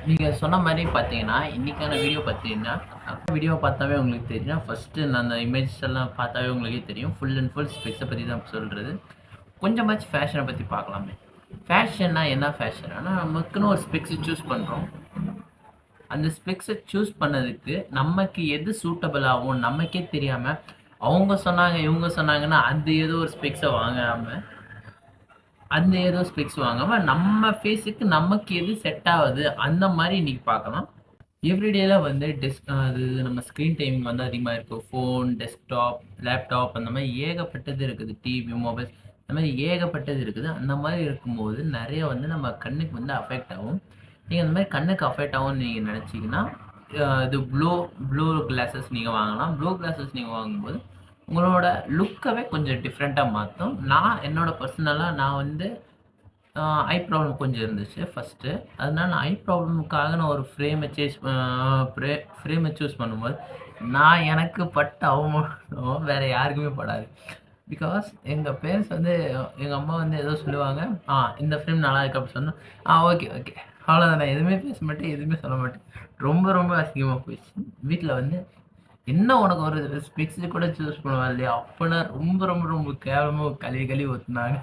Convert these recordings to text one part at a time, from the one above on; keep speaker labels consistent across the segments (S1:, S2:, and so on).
S1: நீங்க சொன்ன மாரி பார்த்தீங்கன்னா, இன்னைக்கான வீடியோ பார்த்தீங்கன்னா, வீடியோ பார்த்தாவே உங்களுக்கு தெரியும். ஃபர்ஸ்ட்டு நான் அந்த இமேஜஸ் எல்லாம் பார்த்தாவே உங்களுக்கே தெரியும். ஃபுல் அண்ட் ஃபுல் ஸ்பெக்ஸ பத்தி தான் சொல்றது. கொஞ்சமாச்சும் ஃபேஷன பத்தி பார்க்கலாமே. ஃபேஷன்னா என்ன ஃபேஷன்? ஆனா நமக்குன்னு ஒரு ஸ்பெக்ஸ் சூஸ் பண்றோம். அந்த ஸ்பெக்ஸ சூஸ் பண்ணதுக்கு நமக்கு எது சூட்டபிள் ஆகும் நமக்கே தெரியாம, அவங்க சொன்னாங்க, இவங்க சொன்னாங்கன்னா, அந்த ஏதோ ஒரு ஸ்பெக்ஸ வாங்காம அந்த ஏதோ ஸ்பெக்ஸ் வாங்காம நம்ம ஃபேஸுக்கு நமக்கு எது செட் ஆகுது அந்த மாதிரி இன்னைக்கு பார்க்கலாம். எவ்ரிடேல வந்து அது நம்ம ஸ்க்ரீன் டைமிங் வந்து அதிகமாக இருக்குது. ஃபோன், டெஸ்க்டாப், லேப்டாப் அந்த மாதிரி ஏகப்பட்டது இருக்குது. டிவி, மொபைல் அந்த மாதிரி ஏகப்பட்டது இருக்குது. அந்த மாதிரி இருக்கும்போது நிறைய வந்து நம்ம கண்ணுக்கு வந்து அஃபெக்ட் ஆகும். நீங்கள் அந்த மாதிரி கண்ணுக்கு அஃபெக்ட் ஆகும்னு நீங்கள் நினச்சிங்கன்னா இது ப்ளூ கிளாஸஸ் நீங்கள் வாங்கலாம். ப்ளூ கிளாஸஸ் நீங்கள் வாங்கும்போது உங்களோட லுக்கவே கொஞ்சம் டிஃப்ரெண்ட்டாக மாற்றும். என்னோட பர்சனலாக நான் வந்து ஐ ப்ராப்ளம் கொஞ்சம் இருந்துச்சு ஃபஸ்ட்டு. அதனால நான் ஐ ப்ராப்ளமுக்காக நான் ஒரு ஃப்ரேமை சூஸ் பண்ணும்போது எனக்கு பட்ட அவமானம் வேறு யாருக்குமே படாது. பிகாஸ் எங்கள் பேரண்ட்ஸ் வந்து எங்கள் அம்மா வந்து ஏதோ சொல்லுவாங்க, இந்த ஃப்ரேம் நல்லா இருக்கு அப்படின்னு சொன்னால் ஓகே ஓகே அவ்வளோதான். நான் எதுவுமே பேச மாட்டேன், எதுவுமே சொல்ல மாட்டேன். ரொம்ப ரொம்ப அசிங்கமாக போயிடுச்சு. வீட்டில் வந்து என்ன உனக்கு ஒரு ஸ்பெக்ஸ் கூட சூஸ் பண்ணுவா இல்லையா அப்போனா ரொம்ப ரொம்ப ரொம்ப கேவலமாக கழுவி ஊற்றுனாங்க.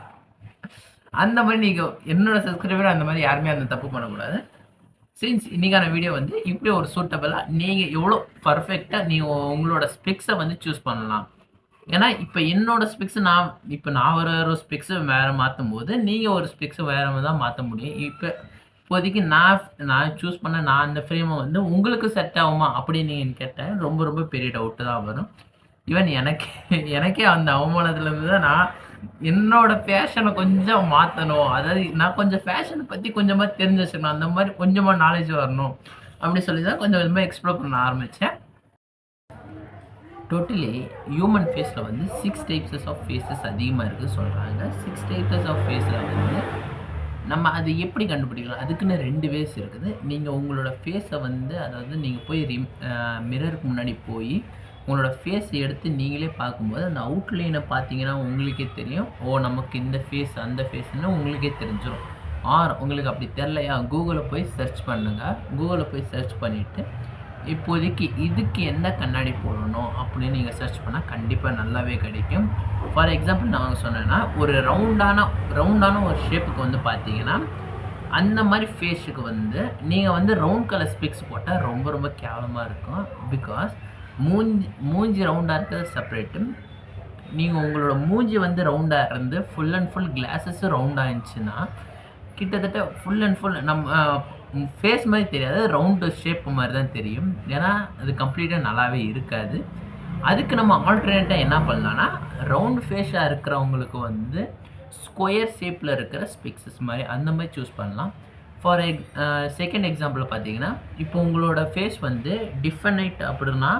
S1: அந்த மாதிரி நீங்கள் என்னோட சப்ஸ்கிரைபர் அந்த மாதிரி யாருமே அந்த தப்பு பண்ணக்கூடாது. சின்ஸ் இன்னைக்கான வீடியோ வந்து இப்படி ஒரு சூட்டபிளாக நீங்கள் எவ்வளோ பர்ஃபெக்டாக நீங்கள் உங்களோட ஸ்பெக்ஸை வந்து சூஸ் பண்ணலாம். ஏன்னா இப்போ என்னோட ஸ்பெக்ஸ் நான் ஒரு ஸ்பெக்ஸை வேறு மாற்றும் போது நீங்கள் ஒரு ஸ்பெக்ஸை வேறு தான் மாற்ற முடியும். இப்போதைக்கு நான் சூஸ் பண்ண அந்த ஃப்ரேமை வந்து உங்களுக்கு செட் ஆகுமா அப்படின்னு நீங்கள் கேட்டேன். ரொம்ப ரொம்ப பெரிய டவுட்டு தான் வரும். ஈவன் எனக்கே அந்த அவமானத்துலேருந்து தான் நான் என்னோட ஃபேஷனை கொஞ்சம் மாற்றணும். அதாவது நான் கொஞ்சம் ஃபேஷனை பற்றி கொஞ்சமாக தெரிஞ்சு வச்சுக்கணும், அந்த மாதிரி கொஞ்சமாக நாலேஜ் வரணும் அப்படின்னு சொல்லி தான் கொஞ்சம் கொஞ்சமாக எக்ஸ்ப்ளோர் பண்ண ஆரம்பித்தேன். டோட்டலி ஹியூமன் ஃபேஸில் வந்து 6 டைப்ஸஸ் ஆஃப் ஃபேஸஸ் அதிகமாக இருக்குது சொல்கிறாங்க. 6 டைப்ஸஸ் ஆஃப் ஃபேஸில் வந்து நம்ம அது எப்படி கண்டுபிடிக்கலாம்? அதுக்குன்னு 2 வேஸ் இருக்குது. நீங்கள் உங்களோட ஃபேஸை வந்து அதாவது நீங்கள் போய் மிரருக்கு முன்னாடி போய் உங்களோட ஃபேஸ் எடுத்து நீங்களே பார்க்கும்போது அந்த அவுட்லைனை பார்த்தீங்கன்னா உங்களுக்கே தெரியும். நமக்கு இந்த ஃபேஸ் அந்த ஃபேஸ்ன்னு உங்களுக்கே தெரிஞ்சிடும். உங்களுக்கு அப்படி தெரிலையா, கூகுளில் போய் சர்ச் பண்ணுங்கள். கூகுளில் போய் சர்ச் பண்ணிவிட்டு இப்போதைக்கு இதுக்கு எந்த கண்ணாடி போடணும் அப்படின்னு நீங்கள் சர்ச் பண்ணால் கண்டிப்பாக நல்லாவே கிடைக்கும். ஃபார் எக்ஸாம்பிள் நான் சொன்னேன்னா ஒரு ரவுண்டான ஒரு ஷேப்புக்கு வந்து பார்த்தீங்கன்னா அந்த மாதிரி ஃபேஸுக்கு வந்து நீங்கள் வந்து ரவுண்ட் கலர் ஸ்பெக்ஸ் போட்டால் ரொம்ப ரொம்ப கேவலமாக இருக்கும். பிகாஸ் மூஞ்சி ரவுண்டாக இருக்கிறது செப்பரேட்டு. நீங்கள் உங்களோட மூஞ்சி வந்து ரவுண்டாக இருந்து ஃபுல் அண்ட் ஃபுல் கிளாஸஸும் ரவுண்டாக இருந்துச்சுன்னா கிட்டத்தட்ட ஃபுல் அண்ட் ஃபுல் நம்ம ஃபேஸ் மாதிரி தெரியாது, ரவுண்டு ஷேப் மாதிரி தான் தெரியும். ஏன்னா அது கம்ப்ளீட்டாக நல்லாவே இருக்காது. அதுக்கு நம்ம ஆல்டர்னேட்டாக என்ன பண்ணலான்னா ரவுண்ட் ஃபேஸாக இருக்கிறவங்களுக்கு வந்து ஸ்கொயர் ஷேப்பில் இருக்கிற ஸ்பெக்ஸஸ் மாதிரி அந்த மாதிரி சூஸ் பண்ணலாம். ஃபார் செகண்ட் எக்ஸாம்பிள் பார்த்தீங்கன்னா இப்போ உங்களோட ஃபேஸ் வந்து டிஃபனைட் அப்படின்னா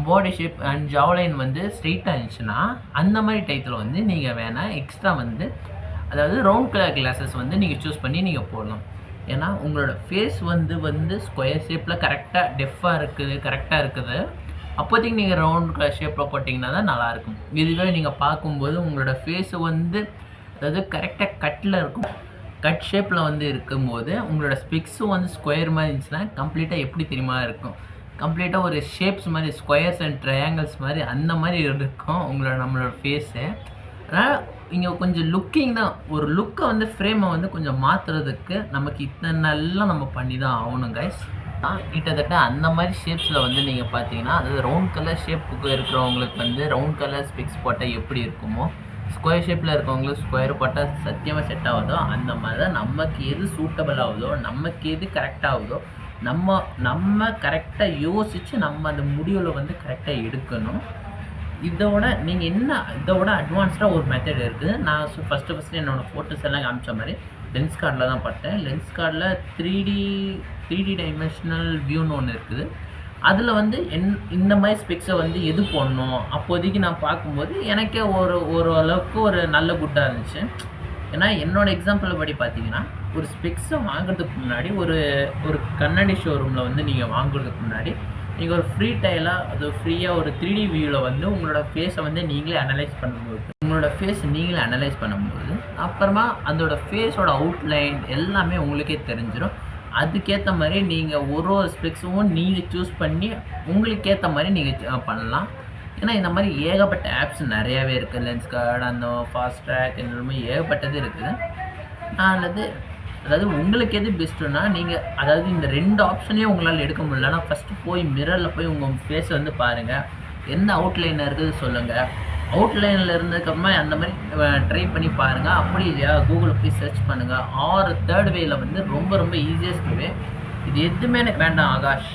S1: பாடி ஷேப் அண்ட் ஜாவ்லைன் வந்து ஸ்ட்ரெயிட்டாக இருந்துச்சுன்னா அந்த மாதிரி டைத்தில் வந்து நீங்கள் வேணால் எக்ஸ்ட்ரா வந்து அதாவது ரவுண்ட் கலர் கிளாஸஸ் வந்து நீங்கள் சூஸ் பண்ணி நீங்கள் போடலாம். ஏன்னா உங்களோட ஃபேஸ் வந்து ஸ்கொயர் ஷேப்பில் கரெக்டாக இருக்குது அப்போதைக்கு நீங்கள் ரவுண்ட் கலர் ஷேப்பில் போட்டிங்கன்னா தான் நல்லாயிருக்கும். இதுவே நீங்கள் பார்க்கும்போது உங்களோட ஃபேஸு வந்து அதாவது கரெக்டாக கட்டில் இருக்கும், கட் ஷேப்பில் வந்து இருக்கும்போது உங்களோட ஸ்பெக்ஸும் வந்து ஸ்கொயர் மாதிரி இருந்துச்சுன்னா கம்ப்ளீட்டாக எப்படி தெரியுமா இருக்கும், கம்ப்ளீட்டாக ஒரு ஷேப்ஸ் மாதிரி ஸ்கொயர்ஸ் அண்ட் ட்ரையாங்கிள்ஸ் மாதிரி அந்த மாதிரி இருக்கும் நம்மளோட ஃபேஸு. அதனால் இங்கே கொஞ்சம் லுக்கிங் தான், ஒரு லுக்கை வந்து ஃப்ரேமை வந்து கொஞ்சம் மாற்றுறதுக்கு நமக்கு இத்தனைலாம் நம்ம பண்ணி தான் ஆகணும் கைஸ். கிட்டத்தட்ட அந்த மாதிரி ஷேப்ஸில் வந்து நீங்கள் பார்த்தீங்கன்னா அதாவது ரவுண்ட் கலர் ஷேப்புக்கு இருக்கிறவங்களுக்கு வந்து ரவுண்ட் கலர் ஸ்பெக்ஸ் போட்டால் எப்படி இருக்குமோ ஸ்கொயர் ஷேப்பில் இருக்கவங்களுக்கு ஸ்கொயர் போட்டால் சத்தியமாக செட் ஆகுதோ அந்த மாதிரி தான் நமக்கு எது சூட்டபிள் ஆகுதோ நமக்கு எது கரெக்டாக ஆகுதோ நம்ம கரெக்டாக யோசித்து நம்ம அந்த முடிவில் வந்து கரெக்டாக எடுக்கணும். இதோட அட்வான்ஸ்டாக ஒரு மெத்தட் இருக்குது. நான் ஃபஸ்ட்டு என்னோடய ஃபோட்டோஸ் எல்லாம் காமிச்ச மாதிரி லென்ஸ் கார்டில் தான் பார்த்தேன். லென்ஸ் கார்டில் 3D டைமென்ஷனல் வியூன்னு ஒன்று இருக்குது. அதில் வந்து இந்த மாதிரி ஸ்பெக்ஸை வந்து எது போடணும் அப்போதைக்கு நான் பார்க்கும்போது எனக்கே ஓரளவுக்கு ஒரு நல்ல குட்டாக இருந்துச்சு. ஏன்னா என்னோடய எக்ஸாம்பிள் படி பார்த்தீங்கன்னா ஒரு ஸ்பெக்ஸை வாங்குறதுக்கு முன்னாடி ஒரு கண்ணாடி ஷோரூமில் வந்து நீங்கள் வாங்குறதுக்கு முன்னாடி நீங்கள் ஒரு ஃப்ரீயாக ஒரு 3D வியூவில் வந்து உங்களோட ஃபேஸை வந்து நீங்களே அனலைஸ் பண்ணும்போது அப்புறமா அதோட ஃபேஸோட அவுட்லைன் எல்லாமே உங்களுக்கே தெரிஞ்சிடும். அதுக்கேற்ற மாதிரி நீங்கள் ஒரு ஸ்பெக்ஸும் நீங்கள் சூஸ் பண்ணி உங்களுக்கு ஏற்ற மாதிரி நீங்கள் பண்ணலாம். ஏன்னா இந்த மாதிரி ஏகப்பட்ட ஆப்ஸ் நிறையாவே இருக்குது. லென்ஸ் கார்டு, அந்த ஃபாஸ்ட் ட்ராக், இந்த மாதிரி ஏகப்பட்டது இருக்குது. அதாவது உங்களுக்கு எது பெஸ்ட்டுன்னா, நீங்கள் அதாவது இந்த 2 ஆப்ஷனையும் உங்களால் எடுக்க முடியலன்னா ஃபஸ்ட்டு போய் மிரரில் போய் உங்கள் ஃபேஸை வந்து பாருங்கள். எந்த அவுட்லைனில் இருக்குது சொல்லுங்கள். அவுட்லைனில் இருந்ததுக்கப்புறமா அந்த மாதிரி ட்ரை பண்ணி பாருங்கள். அப்படி இல்லையா கூகுளில் போய் சர்ச் பண்ணுங்கள். ஆர் தேர்ட் வேயில் வந்து ரொம்ப ரொம்ப ஈஸியஸ்ட் வே, இது எதுவுமே எனக்கு வேண்டாம் ஆகாஷ்,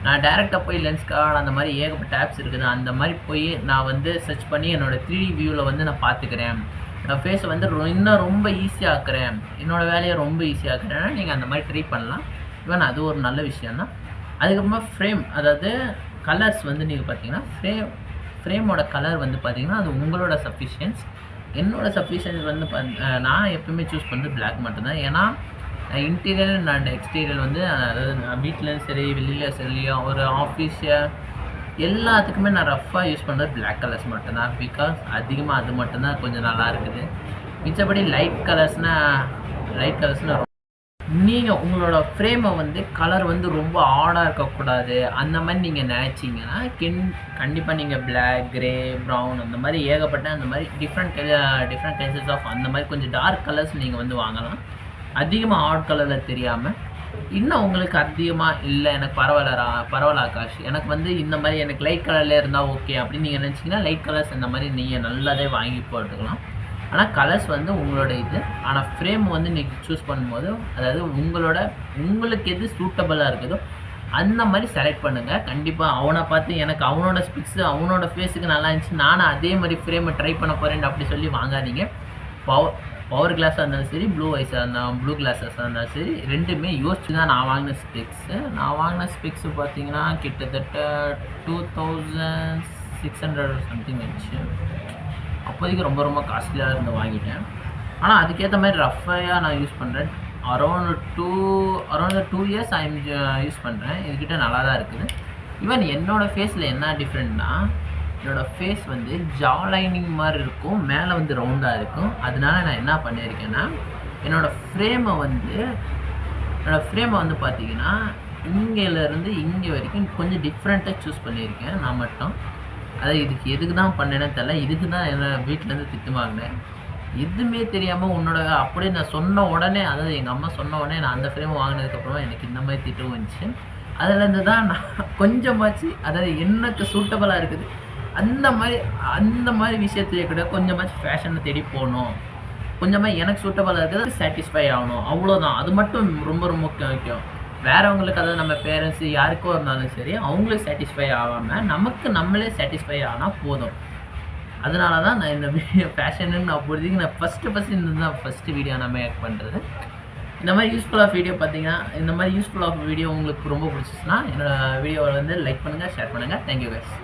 S1: நான் டேரெக்டாக போய் லென்ஸ் கார்டு அந்த மாதிரி ஏகப்பட்ட ஆப்ஸ் இருக்குது, அந்த மாதிரி போய் நான் வந்து சர்ச் பண்ணி என்னோடய 3D வியூவில் வந்து நான் பார்த்துக்கிறேன், நான் ஃபேஸை வந்து இன்னும் ரொம்ப ஈஸியாக்குறேன், என்னோடய வேலையை ரொம்ப ஈஸியாக்குறேன்னா நீங்கள் அந்த மாதிரி ட்ரை பண்ணலாம். ஈவன் அது ஒரு நல்ல விஷயந்தான். அதுக்கப்புறமா ஃப்ரேம், அதாவது கலர்ஸ் வந்து நீங்கள் பார்த்தீங்கன்னா ஃப்ரேமோட கலர் வந்து பார்த்தீங்கன்னா அது உங்களோட சஃபிஷியன்ஸ். என்னோடய சஃபிஷியன்ஸ் வந்து நான் எப்பவுமே சூஸ் பண்ணுறது பிளாக் மட்டும்தான். ஏன்னா இன்டீரியர் அண்ட் எக்ஸ்டீரியர் வந்து அதாவது வீட்டிலையும் சரி வெளியில் சரி ஒரு ஆஃபீஸில் எல்லாத்துக்குமே நான் ரஃப்பாக யூஸ் பண்ணுறது பிளாக் கலர்ஸ் மட்டும்தான். பிகாஸ் அதிகமாக அது மட்டும்தான் கொஞ்சம் நல்லா இருக்குது. மிச்சப்படி லைட் கலர்ஸ்னால் நீங்கள் உங்களோட ஃப்ரேமை வந்து கலர் வந்து ரொம்ப ஆடாக இருக்கக்கூடாது அந்த மாதிரி நீங்கள் நினச்சிங்கன்னா கண்டிப்பாக நீங்கள் பிளாக், கிரே, ப்ரௌன் அந்த மாதிரி ஏகப்பட்ட அந்த மாதிரி டிஃப்ரெண்ட் கைசஸ் ஆஃப் அந்த மாதிரி கொஞ்சம் டார்க் கலர்ஸ் நீங்கள் வந்து வாங்கலாம். அதிகமாக ஆட் கலரில் தெரியாமல். இன்னும் உங்களுக்கு அதிகமாக இல்லை எனக்கு பரவாயில்ல ஆகாஷ், எனக்கு வந்து இந்த மாதிரி எனக்கு லைட் கலரில் இருந்தால் ஓகே அப்படின்னு நீங்கள் நினச்சிங்கன்னா லைட் கலர்ஸ் இந்த மாதிரி நீங்கள் நல்லதே வாங்கி போட்டுக்கலாம். ஆனால் கலர்ஸ் வந்து உங்களோட இது. ஆனால் ஃப்ரேம் வந்து நீங்கள் சூஸ் பண்ணும்போது அதாவது உங்களுக்கு எது சூட்டபுளாக இருக்குதோ அந்த மாதிரி செலக்ட் பண்ணுங்கள். கண்டிப்பாக அவனை பார்த்து எனக்கு அவனோட ஸ்பிக்ஸு அவனோட ஃபேஸுக்கு நல்லா இருந்துச்சு நானும் அதே மாதிரி ஃப்ரேமை ட்ரை பண்ண போகிறேன் அப்படி சொல்லி வாங்காதீங்க. பவர் கிளாஸாக இருந்தாலும் சரி, ப்ளூ கிளாஸஸாக இருந்தாலும் சரி, ரெண்டுமே யோசிச்சு தான் நான் வாங்கின ஸ்பெக்ஸு பார்த்தீங்கன்னா கிட்டத்தட்ட 2600 சம்திங் வச்சு. அப்போதைக்கு ரொம்ப ரொம்ப காஸ்ட்லியாக இருந்து வாங்கிட்டேன். ஆனால் அதுக்கேற்ற மாதிரி ரஃபாக நான் யூஸ் பண்ணுறேன். அரௌண்ட் 2 இயர்ஸ் யூஸ் பண்ணுறேன். இதுக்கிட்ட நல்லா தான் இருக்குது. ஈவன் என்னோடய ஃபேஸில் என்ன டிஃப்ரெண்ட்னா, என்னோடய ஃபேஸ் வந்து ஜா லைனிங் மாதிரி இருக்கும், மேலே வந்து ரவுண்டாக இருக்கும். அதனால நான் என்ன பண்ணியிருக்கேன்னா என்னோடய ஃப்ரேமை வந்து பார்த்தீங்கன்னா இங்கேருந்து இங்கே வரைக்கும் கொஞ்சம் டிஃப்ரெண்ட்டாக சூஸ் பண்ணியிருக்கேன் நான் மட்டும். அதாவது இதுக்கு எதுக்கு தான் பண்ணேன்னு தெரியல. இதுக்கு தான் என்ன வீட்டிலேருந்து திட்டு வாங்கினேன். எதுவுமே தெரியாமல் அப்படியே நான் சொன்ன உடனே, அதாவது எங்கள் அம்மா சொன்ன உடனே நான் அந்த ஃப்ரேமை வாங்கினதுக்கப்புறமா எனக்கு இந்த மாதிரி திட்டு வந்துச்சு. அதுலேருந்து தான் நான் கொஞ்சமாச்சு அதாவது எனக்கு சூட்டபுளாக இருக்குது அந்த மாதிரி விஷயத்துலேயே கூட கொஞ்சமாச்சு ஃபேஷனை தேடி போகணும், கொஞ்சமாக எனக்கு சூட்டபுளாக இருக்கிறது சாட்டிஸ்ஃபை ஆகணும், அவ்வளோதான். அது மட்டும் ரொம்ப ரொம்ப முக்கியம். வேறவங்களுக்கு அதாவது நம்ம பேரண்ட்ஸு யாருக்கோ இருந்தாலும் சரி அவங்களுக்கு சாட்டிஸ்ஃபை ஆகாமல் நம்மளே சாட்டிஸ்ஃபை ஆனால் போதும். அதனால தான் நான் இந்த ஃபேஷனுன்னு நான் ஃபஸ்ட்டு இந்த ஃபஸ்ட்டு வீடியோ நான் மேக் பண்ணுறது. இந்த மாதிரி யூஸ்ஃபுல் ஆஃப் வீடியோ பார்த்தீங்கன்னா இந்த மாதிரி யூஸ்ஃபுல் ஆஃப் வீடியோ உங்களுக்கு ரொம்ப பிடிச்சிச்சுன்னா என்னோடய வீடியோவை வந்து லைக் பண்ணுங்கள், ஷேர் பண்ணுங்கள். Thank you guys.